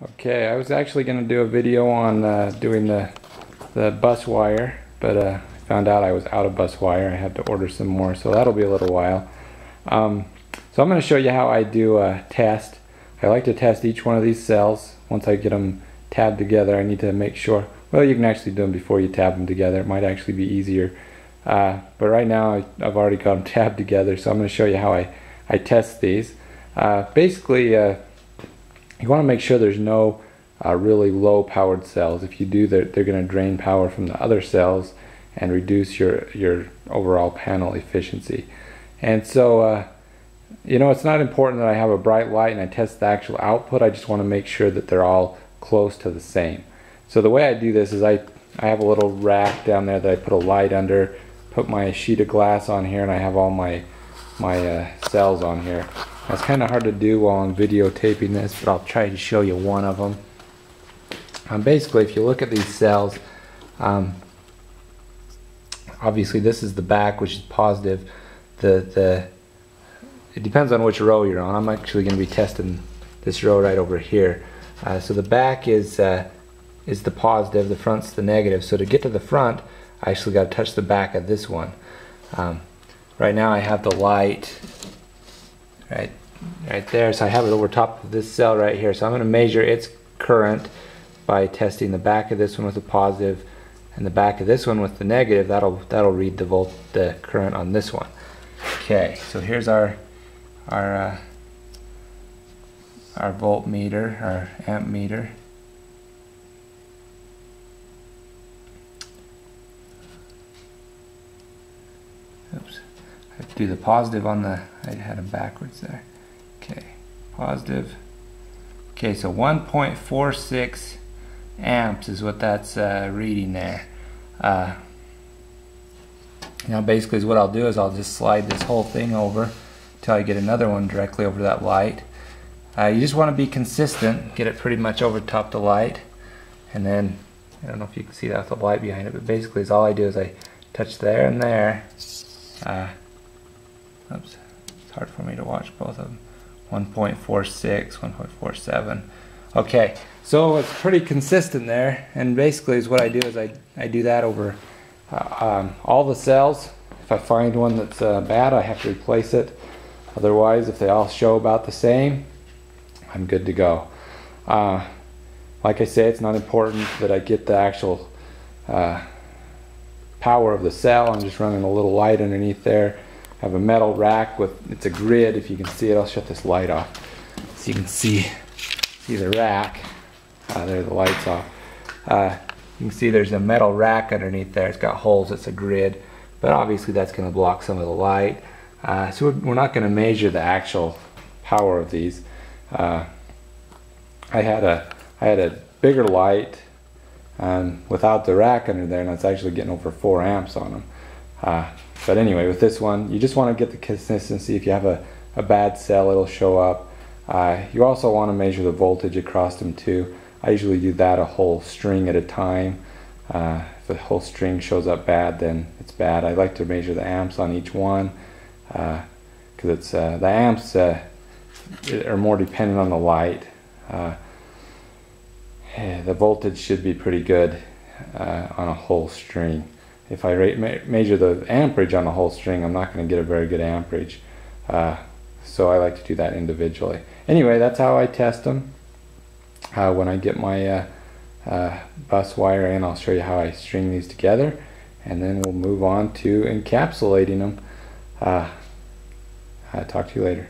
Okay, I was actually going to do a video on doing the bus wire, but I found out I was out of bus wire. I had to order some more, so that'll be a little while. So I'm going to show you how I do a test. I like to test each one of these cells. Once I get them tabbed together, I need to make sure, well, you can actually do them before you tab them together. It might actually be easier. But right now I've already got them tabbed together, so I'm going to show you how I test these. Basically, you want to make sure there's no really low powered cells. If you do, they're going to drain power from the other cells and reduce your overall panel efficiency. And so you know, it's not important that I have a bright light and I test the actual output. I just want to make sure that they're all close to the same. So the way I do this is I have a little rack down there that I put a light under, put my sheet of glass on here, and I have all my cells on here. That's kind of hard to do while I'm videotaping this, but I'll try to show you one of them. Basically, if you look at these cells, obviously this is the back, which is positive. It depends on which row you're on. I'm actually going to be testing this row right over here. So the back is the positive, the front's the negative. So to get to the front, I actually got to touch the back of this one. Right now I have the light right there, so I have it over top of this cell right here. So I'm going to measure its current by testing the back of this one with the positive and the back of this one with the negative. That'll read the current on this one. Okay, so here's our voltmeter, our amp meter. Oops, I have to do the positive on the, I had them backwards there. Okay, positive. Okay, so 1.46 amps is what that's reading there. Now basically what I'll do is I'll just slide this whole thing over until I get another one directly over that light. You just want to be consistent, get it pretty much over top the light, and then I don't know if you can see that with the light behind it, but basically all I do is I touch there and there. Oops, it's hard for me to watch both of them. 1.46, 1.47. Okay, so it's pretty consistent there, and basically is what I do is I do that over all the cells. If I find one that's bad, I have to replace it. Otherwise, if they all show about the same, I'm good to go. Like I say, it's not important that I get the actual power of the cell. I'm just running a little light underneath there. I have a metal rack with, it's a grid. If you can see it, I'll shut this light off so you can see the rack. There, the light's off. You can see there's a metal rack underneath there. It's got holes. It's a grid, but obviously that's going to block some of the light. So we're not going to measure the actual power of these. I had a bigger light without the rack under there, and it's actually getting over 4 amps on them. But anyway, with this one, you just want to get the consistency. If you have a bad cell, it'll show up. You also want to measure the voltage across them too. I usually do that a whole string at a time. If the whole string shows up bad, then it's bad. I like to measure the amps on each one because it's the amps are more dependent on the light. The voltage should be pretty good on a whole string. If I measure the amperage on a whole string, I'm not going to get a very good amperage. So I like to do that individually. Anyway, that's how I test them. When I get my bus wire in, I'll show you how I string these together, and then we'll move on to encapsulating them. Talk to you later.